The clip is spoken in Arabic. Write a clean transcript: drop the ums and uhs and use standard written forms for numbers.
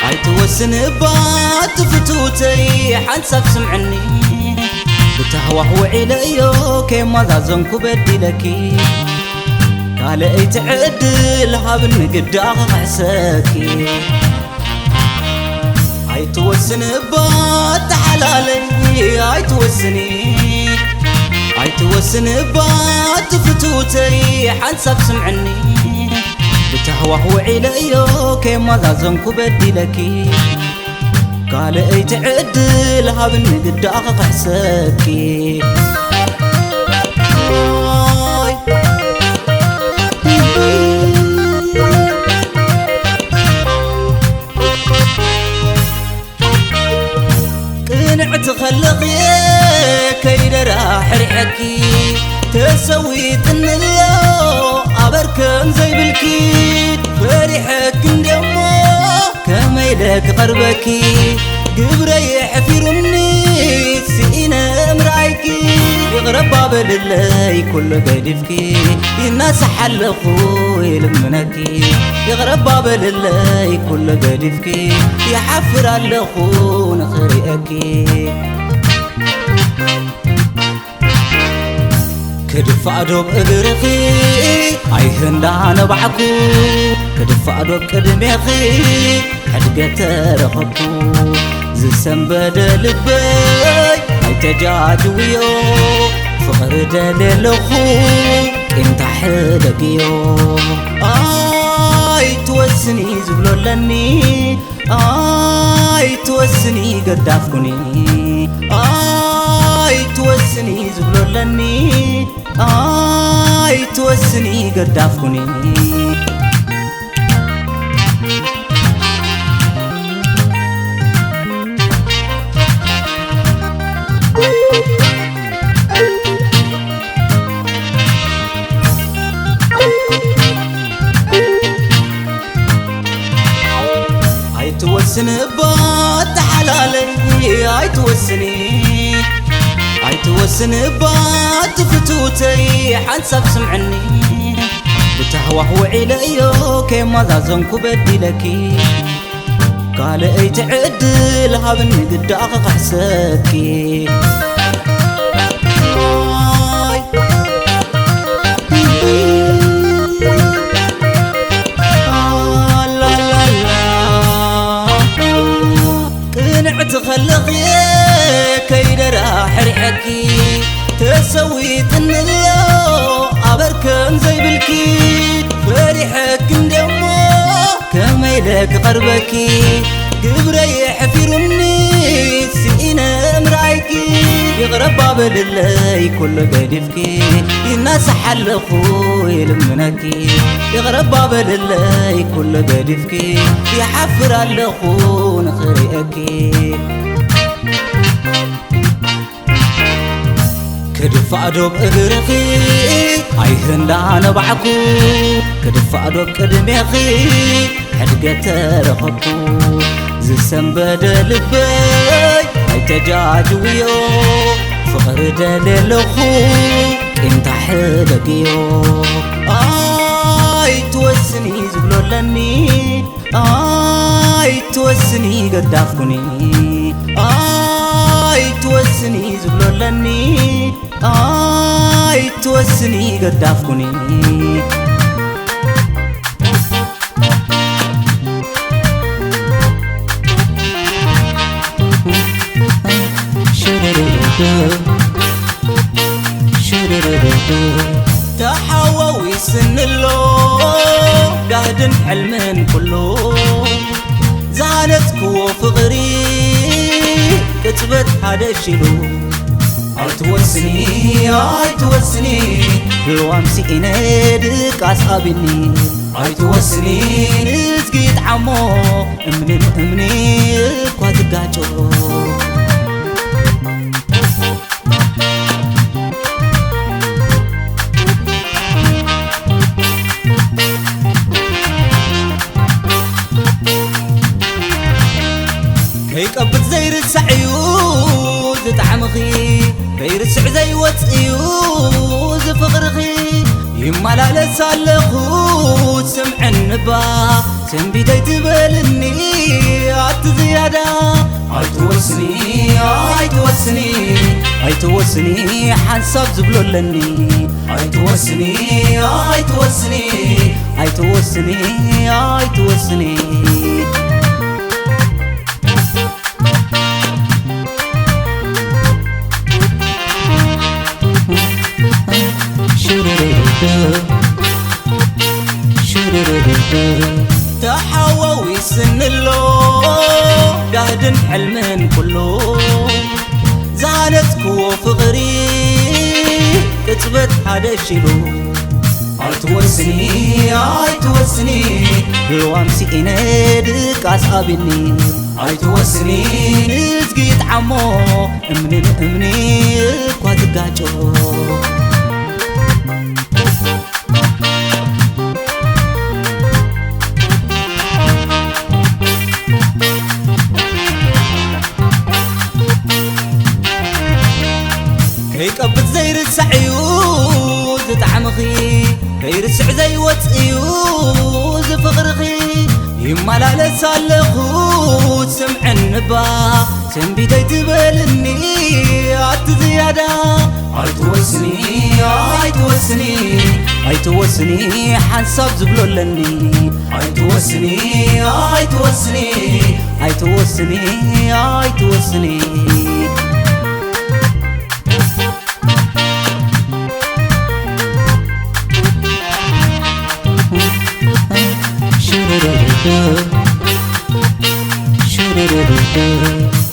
አይትወስኒ ባት فتوتي حنسب سمعني بتهوى وعليو كما زازنكو بدلكي قال اي تعدل هابن قداغ حساكي አይትወስኒ ባት حلالي አይትወስኒ ባት فتوتي حنسب سمعني بتهوى وعليو كما زازنكو بدلكي قال اي تعدل هابن قداغ حساكي قنعت خلقي كيد راح ريحكي تسويت النلو أبركن زي بالكيد فريحك ندمو كما يلك قربكي قبري حفيرني سئنا مرايكي يغرب باب لله كل قدفكي الناس حلقوا يلمنكي يغرب باب لله كل قدفكي يحفر اللخون خريئكي كدفع دوب اقرخي عيهن دانا بعكو كدفع دوب قدميخي حدقة رخبكو زسن بدلبي عيتجاجويو فقر دليلخو انت حدقيو توسني زبلو لني توسني قدافكني توسني زبلو لني توسني قدافكني توسني بات حلالي توسني بات فتوتي حنسب سمعني بتهوى وعليو كما زازنكو بدلكي قال اي تعدل هابن قداغ حساكي تخلقي كيد راح ريحكي تسويت النلو أبركن زي بالكيد فريحك ندمو كما يلك قربكي قبري حفيرني سئنا مرايكي يغرب باب لله كل قدفكي الناس حلقوا يلمنكي يغرب باب لله كل قدفكي يحفر اللخون خريئكي كدفع دوب اقرخي عيهن دانا بعكو كدفع دوب قدميخي حدقة رخبكو زسن بدلبي عيتجاجويو فقر دليلخو انت حدقيو توسني زبلو لني توسني قدافكني توسني زبلو لني توسني قدافكني تحوى ويسن اللو قاهدن حلمن كله زانتكو فغري كتبت هذا الشلو توسني الوامسي إنادك أصحابني توسني نزقيت عمو امني كواتقاجو كيقبض زي رسعيو زتعمخي كيرسع زي وطئيو زفغرخي يمالا لسالخو سمع النبا تنبيدي تبلني عت زيادة عيتوسني عيتوسني عيتوسني حنصاب زبلو لني عيتوسني عيتوسني عيتوسني عيتوسني تحووي سن اللو قاهد حلمن كله زانتك وفغري كتبت حدا شيلو عيتوسني عيتوسني الوامسي إنادك أصابني عيتوسني نزقيت عمو أمني كواتقاجو كيقبض زي رسع عيوز تعمخي كيرسع زي وطيوز فغرخي يمالالس اللخوت سمع النبا تنبيدي تبلني عت زيادة عيتوسني عيتوسني عيتوسني حنصاب زبلو لني عيتوسني عيتوسني عيتوسني عيتوسني shoot it.